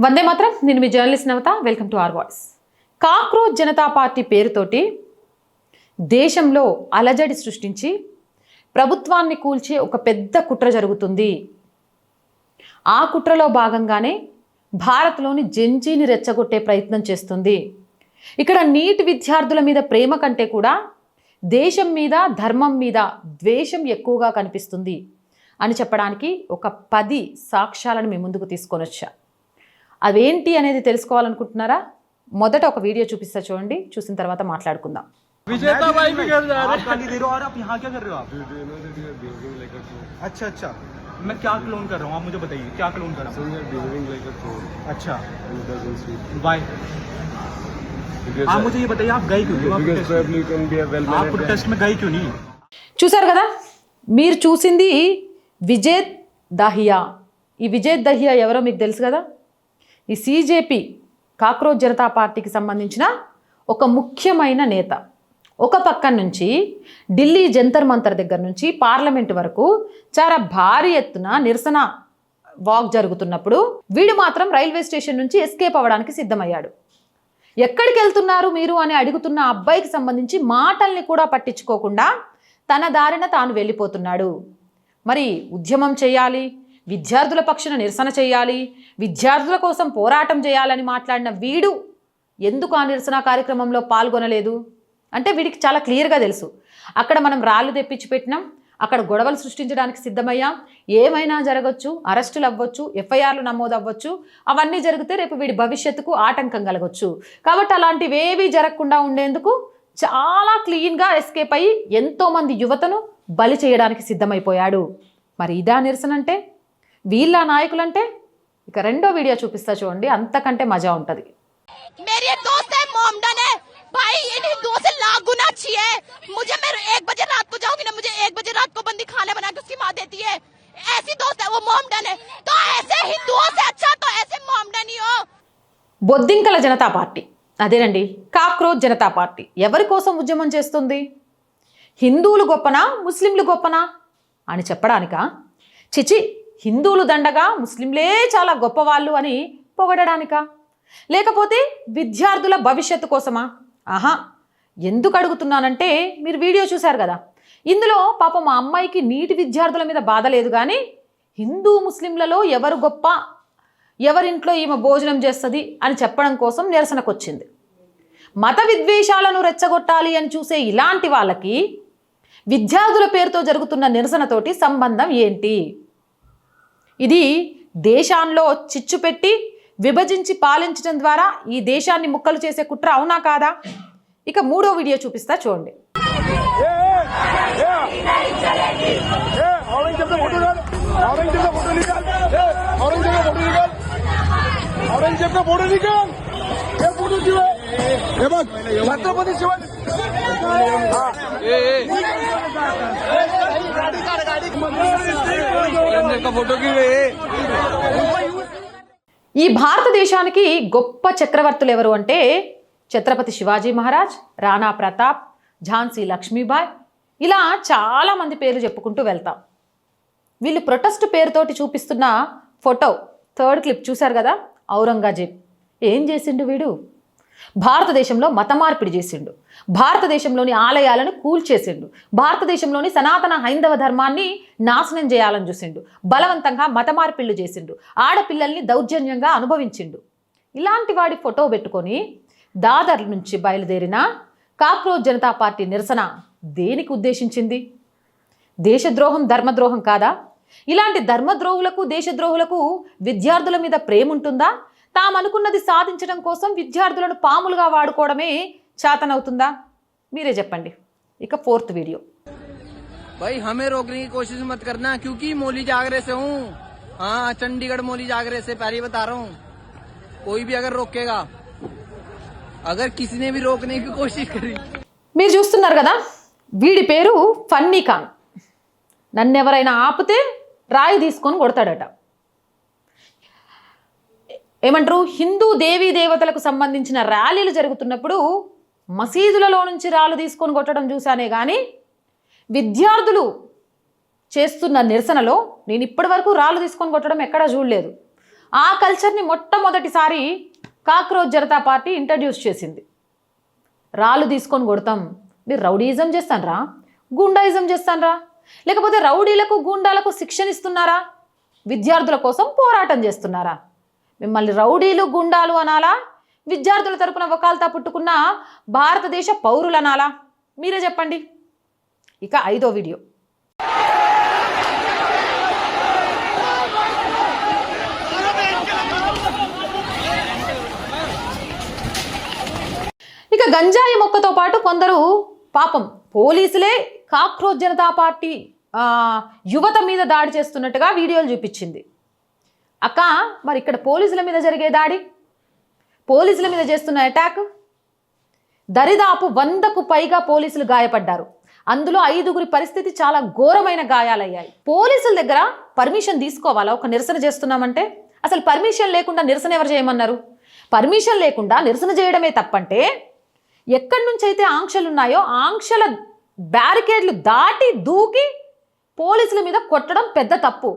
వందే మాత్రం. నేను మీ journalist Navata. Welcome to our voice. Cockroach Janata Party పేరుతోటి దేశంలో అలజడి సృష్టించి ప్రభుత్వాన్ని కూల్చే ఒక పెద్ద కుట్ర జరుగుతుంది. ఆ కుట్రలో భాగంగానే భారత్లోని జెన్జీని రెచ్చగొట్టే ప్రయత్నం చేస్తుంది. ఇక్కడ నీట్ విద్యార్థుల మీద ప్రేమ కంటే కూడా దేశం మీద, ధర్మం మీద ద్వేషం ఎక్కువగా కనిపిస్తుంది అని చెప్పడానికి ఒక 10 సాక్ష్యాలను మీ ముందుకు తీసుకొని వచ్చా. అవేంటి అనేది తెలుసుకోవాలనుకుంటున్నారా? మొదట ఒక వీడియో చూపిస్తా, చూడండి. చూసిన తర్వాత మాట్లాడుకుందాం. विजेता भाई भी कर रहा है। आप गाली दे रहे हो और आप यहाँ क्या कर रहे हो? आप अच्छा अच्छा, मैं क्या क्लोन कर रहा हूँ आप मुझे बताइए, क्या क्लोन कर रहा हूँ? अच्छा बाय, आप मुझे ये बताइए आप गए क्यों नहीं? आप प्रोटेस्ट में गए क्यों नहीं? చూసారు కదా, మీరు చూసింది విజేత్ దాహియా. ఈ విజేత్ దాహియా ఎవరో మీకు తెలుసు కదా. ఈ సిజేపీ కాక్రోచ్ జనతా పార్టీకి సంబంధించిన ఒక ముఖ్యమైన నేత. ఒక పక్క నుంచి ఢిల్లీ జంతర్ మంతర్ దగ్గర నుంచి పార్లమెంట్ వరకు చాలా భారీ ఎత్తున నిరసన వాక్ జరుగుతున్నప్పుడు వీడు మాత్రం రైల్వే స్టేషన్ నుంచి ఎస్కేప్ అవ్వడానికి సిద్ధమయ్యాడు. ఎక్కడికి వెళ్తున్నారు మీరు అని అడుగుతున్న అబ్బాయికి సంబంధించి మాటల్ని కూడా పట్టించుకోకుండా తన దారిన తాను వెళ్ళిపోతున్నాడు. మరి ఉద్యమం చేయాలి, విద్యార్థుల పక్షాన నిరసన చేయాలి, విద్యార్థుల కోసం పోరాటం చేయాలని మాట్లాడిన వీడు ఎందుకు ఆ నిరసన కార్యక్రమంలో పాల్గొనలేదు అంటే వీడికి చాలా క్లియర్గా తెలుసు. అక్కడ మనం రాళ్ళు తెప్పించి పెట్టినాం, అక్కడ గొడవలు సృష్టించడానికి సిద్ధమయ్యాం, ఏమైనా జరగచ్చు, అరెస్టులు అవ్వచ్చు, ఎఫ్ఐఆర్లు నమోదు అవ్వచ్చు, అవన్నీ జరిగితే రేపు వీడి భవిష్యత్తుకు ఆటంకం కలగవచ్చు. కాబట్టి అలాంటివేవీ జరగకుండా ఉండేందుకు చాలా క్లీన్గా ఎస్కేప్ అయ్యి ఎంతోమంది యువతను బలి చేయడానికి సిద్ధమైపోయాడు. మరి ఇదా నిరసన అంటే, వీళ్ళ నాయకులంటే? ఇక రెండో వీడియో చూపిస్తా, చూడండి. అంతకంటే మజా ఉంటుంది. भाई इन हिंदुओं से लाख गुना अच्छी है। मुझे मैं 1 बजे रात को जाऊंगी ना, मुझे 1 बजे रात को बंदी खाना बना के उसकी माँ देती है। ऐसी दोस्त है वो मोहम्मदन है, तो ऐसे हिंदुओं से अच्छा तो ऐसे मोहम्मदन ही हो। బొద్దింకల జనతా పార్టీ అదేనండి, కాక్రోచ్ జనతా పార్టీ ఎవరి కోసం ఉద్యమం చేస్తుంది? హిందువులు గొప్పనా, ముస్లింలు గొప్పనా అని చెప్పడానికా? చిచి, హిందువులు దండగా ముస్లింలే చాలా గొప్పవాళ్ళు అని పొగడడానికా? లేకపోతే విద్యార్థుల భవిష్యత్తు కోసమా? ఆహా, ఎందుకు అడుగుతున్నానంటే మీరు వీడియో చూశారు కదా, ఇందులో పాపం మా అమ్మాయికి నీటి విద్యార్థుల మీద బాధ లేదు, కానీ హిందూ ముస్లింలలో ఎవరు గొప్ప, ఎవరింట్లో ఈమె భోజనం చేస్తుంది అని చెప్పడం కోసం నిరసనకు వచ్చింది. మత విద్వేషాలను రెచ్చగొట్టాలి అని చూసే ఇలాంటి వాళ్ళకి విద్యార్థుల పేరుతో జరుగుతున్న నిరసనతోటి సంబంధం ఏంటి? ఇది దేశాల్లో చిచ్చు పెట్టి విభజించి పాలించడం ద్వారా ఈ దేశాన్ని ముక్కలు చేసే కుట్ర అవునా కాదా? ఇక మూడో వీడియో చూపిస్తా, చూడండి. ఈ భారతదేశానికి గొప్ప చక్రవర్తులు ఎవరు అంటే ఛత్రపతి శివాజీ మహారాజ్, రాణా ప్రతాప్, ఝాన్సీ లక్ష్మీబాయ్, ఇలా చాలామంది పేర్లు చెప్పుకుంటూ వెళ్తాం. వీళ్ళు ప్రొటెస్ట్ పేరుతోటి చూపిస్తున్న ఫోటో 3rd క్లిప్ చూశారు కదా. ఔరంగజేబ్ ఏం చేసిండు వీడు? భారతదేశంలో మత మార్పిడి చేసిండు, భారతదేశంలోని ఆలయాలను కూల్చేసిండు, భారతదేశంలోని సనాతన హైందవ ధర్మాన్ని నాశనం చేయాలని చూసిండు, బలవంతంగా మత మార్పిళ్లు చేసిండు, ఆడపిల్లల్ని దౌర్జన్యంగా అనుభవించిండు. ఇలాంటి వాడి ఫోటో పెట్టుకొని దాదర్ నుంచి బయలుదేరిన కాక్రోచ్ జనతా పార్టీ నిరసన దేనికి ఉద్దేశించింది? దేశద్రోహం, ధర్మద్రోహం కాదా? ఇలాంటి ధర్మద్రోహులకు, దేశద్రోహులకు విద్యార్థుల మీద ప్రేమ ఉంటుందా? తామనుకున్నది సాధించడం కోసం విద్యార్థులను పాములుగా వాడుకోవడమే చేతనవుతుందా? మీరే చెప్పండి. ఇక 4th వీడియో. भाई हमें रोकने की कोशिश मत करना, क्योंकि मौली जागरे से हूँ। हाँ, चंडीगढ़ मौली जागरे से पहले बता रहा हूँ। कोई भी अगर रोकेगा, अगर किसी ने भी रोकने की कोशिश करी. మీరు చూస్తున్నారు కదా, వీడి పేరు ఫన్నీ ఖాన్. నన్నెవరైనా ఆపితే రాయి తీసుకొని కొడతాడట. ఏమంటారు, హిందూ దేవీ దేవతలకు సంబంధించిన ర్యాలీలు జరుగుతున్నప్పుడు మసీదులలో నుంచి రాళ్ళు తీసుకొని కొట్టడం చూశానే కానీ విద్యార్థులు చేస్తున్న నిరసనలో నేను ఇప్పటి వరకు రాళ్ళు తీసుకొని కొట్టడం ఎక్కడా చూడలేదు. ఆ కల్చర్ని మొట్టమొదటిసారి కాక్రోచ్ జనతా పార్టీ ఇంట్రడ్యూస్ చేసింది. రాళ్ళు తీసుకొని కొడతాం, మీరు రౌడీయిజం చేస్తానరా, గుండాయిజం చేస్తానరా, లేకపోతే రౌడీలకు గూండాలకు శిక్షణ ఇస్తున్నారా, విద్యార్థుల కోసం పోరాటం చేస్తున్నారా? మిమ్మల్ని రౌడీలు గుండాలు అనాలా, విద్యార్థుల తరపున వకాల్తా పుట్టుకున్న భారతదేశ పౌరులు అనాలా? మీరే చెప్పండి. ఇక 5వ వీడియో. ఇక గంజాయి మొక్కతో పాటు కొందరు పాపం పోలీసులే కాక్రోచ్ జనతా పార్టీ యువత మీద దాడి చేస్తున్నట్టుగా వీడియోలు చూపించింది. అక్క, మరి ఇక్కడ పోలీసుల మీద జరిగే దాడి, పోలీసుల మీద చేస్తున్న అటాక్, దరిదాపు 100కు పైగా పోలీసులు గాయపడ్డారు. అందులో 5గురి పరిస్థితి చాలా ఘోరమైన గాయాలయ్యాయి. పోలీసుల దగ్గర పర్మిషన్ తీసుకోవాలా ఒక నిరసన చేస్తున్నామంటే? అసలు పర్మిషన్ లేకుండా నిరసన ఎవరు చేయమన్నారు? పర్మిషన్ లేకుండా నిరసన చేయడమే తప్పంటే ఎక్కడి నుంచి అయితే ఆంక్షలు ఉన్నాయో ఆంక్షల బ్యారికేడ్లు దాటి దూకి పోలీసుల మీద కొట్టడం పెద్ద తప్పు.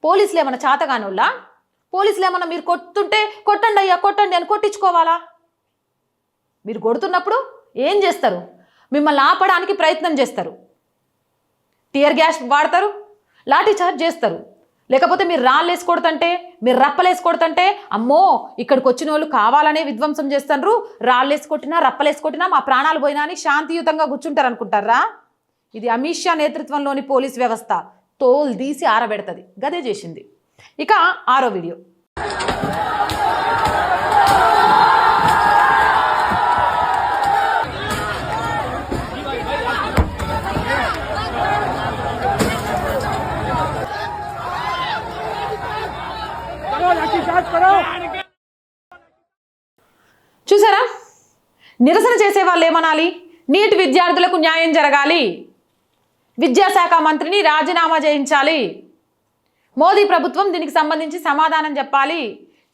పోలీసులు ఏమన్నా చాతగానోళ్ళ? పోలీసులు ఏమన్నా మీరు కొట్టుంటే కొట్టండి అయ్యా కొట్టండి అని కొట్టించుకోవాలా? మీరు కొడుతున్నప్పుడు ఏం చేస్తారు? మిమ్మల్ని ఆపడానికి ప్రయత్నం చేస్తారు, టియర్ గ్యాస్ వాడతారు, లాఠీ చార్జ్ చేస్తారు, లేకపోతే మీరు రాళ్ళేసి కొడుతుంటే, మీరు రప్పలేసి కొడుతుంటే అమ్మో ఇక్కడికి వచ్చిన వాళ్ళు కావాలనే విధ్వంసం చేస్తారు, రాళ్ళేసి కొట్టినా రప్పలేసి కొట్టినా మా ప్రాణాలు పోయినా అని శాంతియుతంగా కూర్చుంటారు అనుకుంటారా? ఇది అమిత్ షా నేతృత్వంలోని పోలీస్ వ్యవస్థ తోలు తీసి ఆరబెడుతుంది. గదే చేసింది. ఇక 6వ వీడియో. చూసారా, నిరసన చేసే వాళ్ళు ఏమనాలి? నీట్ విద్యార్థులకు న్యాయం జరగాలి, విద్యాశాఖ మంత్రిని రాజీనామా చేయించాలి, మోదీ ప్రభుత్వం దీనికి సంబంధించి సమాధానం చెప్పాలి,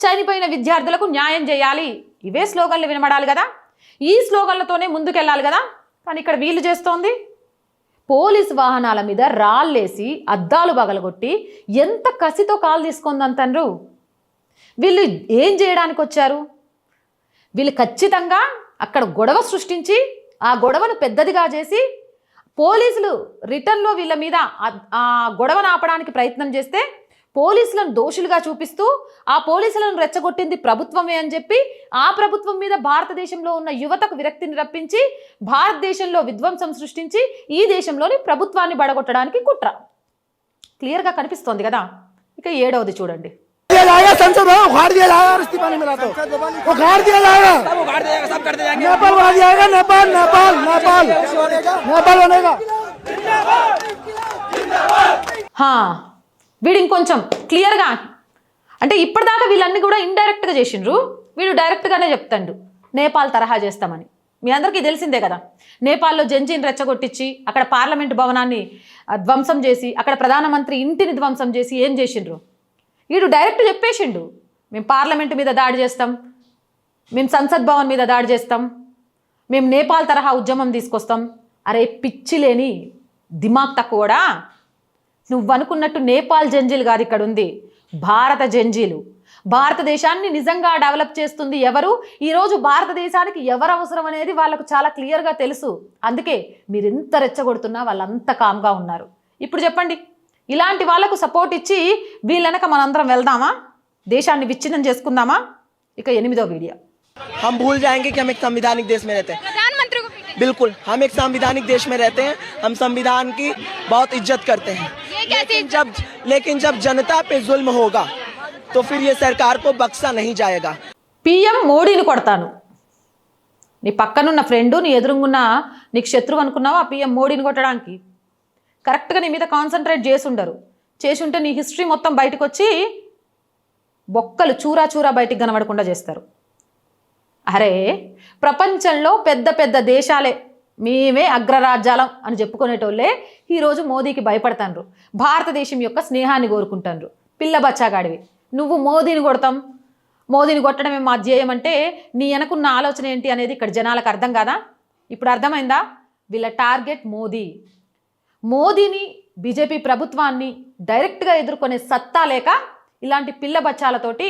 చనిపోయిన విద్యార్థులకు న్యాయం చేయాలి. ఇవే స్లోగన్లు వినబడాలి కదా, ఈ స్లోగన్లతోనే ముందుకెళ్ళాలి కదా. కానీ ఇక్కడ వీళ్ళు చేస్తోంది పోలీసు వాహనాల మీద రాళ్ళేసి అద్దాలు పగలగొట్టి ఎంత కసితో కాలు తీసుకుందంటారు. వీళ్ళు ఏం చేయడానికి వచ్చారు? వీళ్ళు ఖచ్చితంగా అక్కడ గొడవ సృష్టించి ఆ గొడవను పెద్దదిగా చేసి పోలీసులు రిటర్న్లో వీళ్ళ మీద ఆ గొడవను ఆపడానికి ప్రయత్నం చేస్తే పోలీసులను దోషులుగా చూపిస్తూ ఆ పోలీసులను రెచ్చగొట్టింది ప్రభుత్వమే అని చెప్పి ఆ ప్రభుత్వం మీద భారతదేశంలో ఉన్న యువతకు విరక్తిని రప్పించి భారతదేశంలో విధ్వంసం సృష్టించి ఈ దేశంలోని ప్రభుత్వాన్ని బడగొట్టడానికి కుట్ర క్లియర్గా కనిపిస్తోంది కదా. ఇక 7వది చూడండి. संसद उखाड़ दिया जाएगा, इस्तीफा नहीं मिला तो उखाड़ दिया जाएगा, सब कर दिया जाएगा, नेपाल उखाड़ दिया जाएगा, नेपाल नेपाल नेपाल नेपाल बनेगा. వీడు ఇంకొంచెం క్లియర్గా అంటే ఇప్పటిదాకా వీళ్ళన్నీ కూడా ఇండైరెక్ట్గా చేసిండ్రు, వీడు డైరెక్ట్గానే చెప్తాడు నేపాల్ తరహా చేస్తామని. మీ అందరికీ తెలిసిందే కదా, నేపాల్లో జంజీని రెచ్చగొట్టించి అక్కడ పార్లమెంటు భవనాన్ని ధ్వంసం చేసి అక్కడ ప్రధానమంత్రి ఇంటిని ధ్వంసం చేసి ఏం చేసిండ్రు. వీడు డైరెక్ట్ చెప్పేసిండు, మేము పార్లమెంటు మీద దాడి చేస్తాం, మేము సంసద్ భవన్ మీద దాడి చేస్తాం, మేము నేపాల్ తరహా ఉద్యమం తీసుకొస్తాం. అరే పిచ్చి లేని దిమాగ్ తక్కువడా, నువ్వు అనుకున్నట్టు నేపాల్ జంజీలు కాదు ఇక్కడ ఉంది, భారత జంజీలు. భారతదేశాన్ని నిజంగా డెవలప్ చేస్తుంది ఎవరు, ఈరోజు భారతదేశానికి ఎవరు అవసరం అనేది వాళ్ళకు చాలా క్లియర్గా తెలుసు. అందుకే మీరు ఎంత రెచ్చగొడుతున్నా వాళ్ళంత కామ్గా ఉన్నారు. ఇప్పుడు చెప్పండి, ఇలాంటి వాళ్ళకు సపోర్ట్ ఇచ్చి వీళ్ళనక మనందరం వెళ్దామా, దేశాన్ని విచ్ఛిన్నం చేసుకుందామా? ఇక 8వ వీడియో. हम भूल जाएंगे कि हम एक संवैधानिक देश में रहते हैं. प्रधानमंत्री को बिल्कुल, हम एक संवैधानिक देश में रहते हैं, हम संविधान की बहुत इज्जत करते हैं. लेकिन जब जनता पे जुल्म होगा तो फिर ये सरकार को बख्शा नहीं जाएगा. PM మోడీని కొడతాను. నీ పక్కనున్న ఫ్రెండు, నీ ఎదురుగున్న నీకు శత్రువు అనుకున్నావా PM మోడీని కొట్టడానికి? కరెక్ట్గా నీ మీద కాన్సన్ట్రేట్ చేసి ఉండరు. చేసి ఉంటే నీ హిస్టరీ మొత్తం బయటకు వచ్చి బొక్కలు చూరా చూరా బయటికి కనబడకుండా చేస్తారు. అరే ప్రపంచంలో పెద్ద పెద్ద దేశాలే మేమే అగ్రరాజ్యాలం అని చెప్పుకునేటోళ్ళే ఈరోజు మోదీకి భయపడతాండ్రు, భారతదేశం యొక్క స్నేహాన్ని కోరుకుంటాండ్రు. పిల్ల బచ్చాగాడివి నువ్వు, మోదీని కొడతాం, మోదీని కొట్టడమే మా ధ్యేయం అంటే నీ వెనకున్న ఆలోచన ఏంటి అనేది ఇక్కడ జనాలకు అర్థం కాదా? ఇప్పుడు అర్థమైందా? వీళ్ళ టార్గెట్ మోదీ. మోదీని బీజేపీ ప్రభుత్వాన్ని డైరెక్ట్గా ఎదుర్కొనే సత్తా లేక ఇలాంటి పిల్ల బచ్చాలతోటి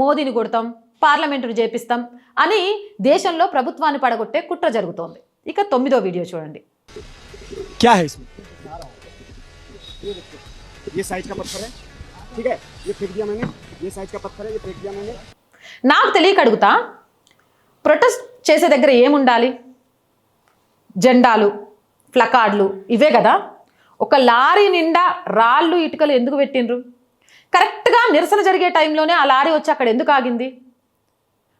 మోదీని కొడతాం, పార్లమెంటును చేపిస్తాం అని దేశంలో ప్రభుత్వాన్ని పడగొట్టే కుట్ర జరుగుతోంది. ఇక 9వ వీడియో చూడండి. क्या है इसमें? ये साइज का पत्थर है, ठीक है, ये फेंक दिया मैंने, ये साइज का पत्थर है, ये फेंक दिया मैंने. నాకు తెలియక అడుగుతా, ప్రొటెస్ట్ చేసే దగ్గర ఏముండాలి? జెండాలు, ప్లకార్డులు ఇవే కదా. ఒక లారీ నిండా రాళ్ళు ఇటుకలు ఎందుకు పెట్టిండ్రు? కరెక్ట్గా నిరసన జరిగే టైంలోనే ఆ లారీ వచ్చి అక్కడ ఎందుకు ఆగింది?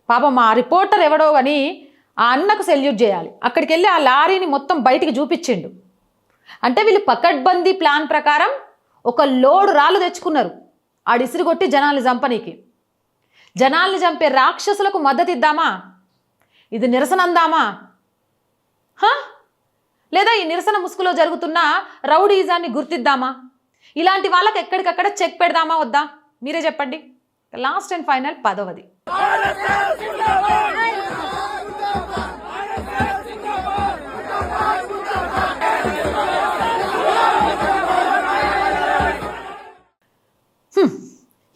పాపం ఆ రిపోర్టర్ ఎవడో అని ఆ అన్నకు సెల్యూట్ చేయాలి. అక్కడికి వెళ్ళి ఆ లారీని మొత్తం బయటికి చూపించిండు. అంటే వీళ్ళు పకడ్బందీ ప్లాన్ ప్రకారం ఒక లోడు రాళ్ళు తెచ్చుకున్నారు ఆడిసిరి కొట్టి జనాల్ని చంపనీకి. జనాల్ని చంపే రాక్షసులకు మద్దతు ఇద్దామా? ఇది నిరసన అందామా? లేదా ఈ నిరసన ముసుగులో జరుగుతున్న రౌడీజాన్ని గుర్తిద్దామా? ఇలాంటి వాళ్ళకి ఎక్కడికక్కడ చెక్ పెడదామా వద్దా? మీరే చెప్పండి. లాస్ట్ అండ్ ఫైనల్ 10వది.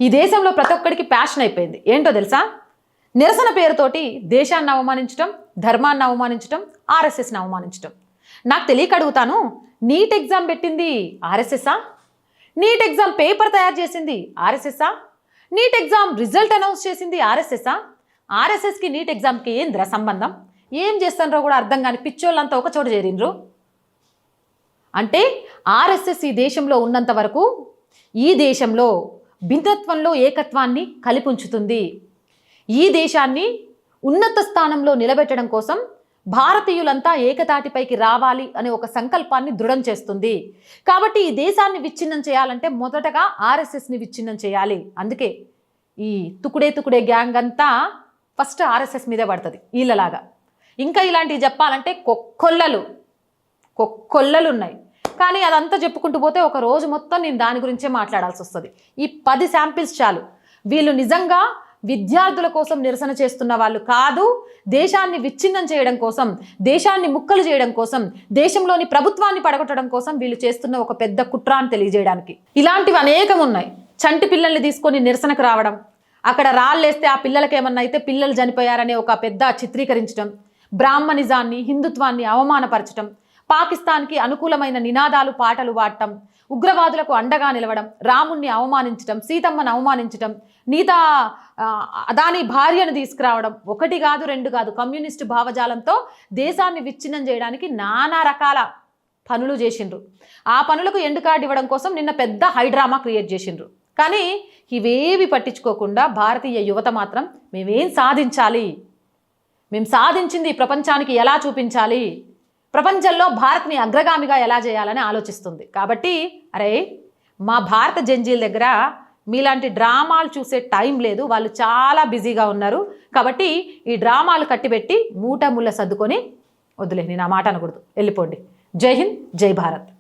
ఈ దేశంలో ప్రతి ఒక్కడికి ప్యాషన్ అయిపోయింది. ఏంటో తెలుసా? నిరసన పేరుతోటి దేశాన్ని అవమానించడం, ధర్మాన్ని అవమానించడం, ఆర్ఎస్ఎస్ని అవమానించడం. నాకు తెలియక అడుగుతాను, నీట్ ఎగ్జామ్ పెట్టింది ఆర్ఎస్ఎస్ఆ? నీట్ ఎగ్జామ్ పేపర్ తయారు చేసింది ఆర్ఎస్ఎస్ఆ? నీట్ ఎగ్జామ్ రిజల్ట్ అనౌన్స్ చేసింది ఆర్ఎస్ఎస్ఆ? ఆర్ఎస్ఎస్కి నీట్ ఎగ్జామ్కి ఏందిరా సంబంధం? ఏం చేస్తానో కూడా అర్థం కాని పిచ్చోళ్ళంతా ఒక చోట చేరిండ్రు. అంటే ఆర్ఎస్ఎస్ ఈ దేశంలో ఉన్నంత వరకు ఈ దేశంలో భిన్నత్వంలో ఏకత్వాన్ని కలిపుంచుతుంది. ఈ దేశాన్ని ఉన్నత స్థానంలో నిలబెట్టడం కోసం భారతీయులంతా ఏకతాటిపైకి రావాలి అనే ఒక సంకల్పాన్ని దృఢం చేస్తుంది. కాబట్టి ఈ దేశాన్ని విచ్ఛిన్నం చేయాలంటే మొదటగా ఆర్ఎస్ఎస్ని విచ్ఛిన్నం చేయాలి. అందుకే ఈ తుకుడే గ్యాంగ్ అంతా ఫస్ట్ ఆర్ఎస్ఎస్ మీదే పడుతుంది వీళ్ళలాగా. ఇంకా ఇలాంటివి చెప్పాలంటే కొక్కొల్లలు ఉన్నాయి. కానీ అదంతా చెప్పుకుంటూ పోతే ఒక రోజు మొత్తం నేను దాని గురించే మాట్లాడాల్సి వస్తుంది. ఈ 10 శాంపిల్స్ చాలు. వీళ్ళు నిజంగా విద్యార్థుల కోసం నిరసన చేస్తున్న వాళ్ళు కాదు, దేశాన్ని విచ్ఛిన్నం చేయడం కోసం, దేశాన్ని ముక్కలు చేయడం కోసం, దేశంలోని ప్రభుత్వాన్ని పడగొట్టడం కోసం వీళ్ళు చేస్తున్న ఒక పెద్ద కుట్ర అని తెలియజేయడానికి. ఇలాంటివి అనేకం ఉన్నాయి. చంటి పిల్లల్ని తీసుకొని నిరసనకు రావడం, అక్కడ రాళ్ళేస్తే ఆ పిల్లలకి ఏమన్నా అయితే పిల్లలు చనిపోయారనే ఒక పెద్ద చిత్రీకరించడం, బ్రాహ్మణిజాన్ని, హిందుత్వాన్ని అవమానపరచడం, పాకిస్తాన్కి అనుకూలమైన నినాదాలు పాటలు పాడటం, ఉగ్రవాదులకు అండగా నిలవడం, రాముణ్ణి అవమానించడం, సీతమ్మను అవమానించడం, నీతా అదాని భార్యను తీసుకురావడం, 1 కాదు 2 కాదు కమ్యూనిస్టు భావజాలంతో దేశాన్ని విచ్ఛిన్నం చేయడానికి నానా రకాల పనులు చేసిండ్రు. ఆ పనులకు ఎండ్ కార్డు ఇవ్వడం కోసం నిన్న పెద్ద హైడ్రామా క్రియేట్ చేసిండ్రు. కానీ ఇవేవి పట్టించుకోకుండా భారతీయ యువత మాత్రం మేమేం సాధించాలి, మేము సాధించింది ప్రపంచానికి ఎలా చూపించాలి, ప్రపంచంలో భారత్ని అగ్రగామిగా ఎలా చేయాలని ఆలోచిస్తుంది. కాబట్టి అరే మా భారత జంజీల దగ్గర మీలాంటి డ్రామాలు చూసే టైం లేదు, వాళ్ళు చాలా బిజీగా ఉన్నారు. కాబట్టి ఈ డ్రామాలు కట్టిపెట్టి మూట ముళ్ళ సర్దుకొని వద్దులే, నేను ఆ మాట అనకూడదు, వెళ్ళిపోండి. జై హింద్, జై భారత్.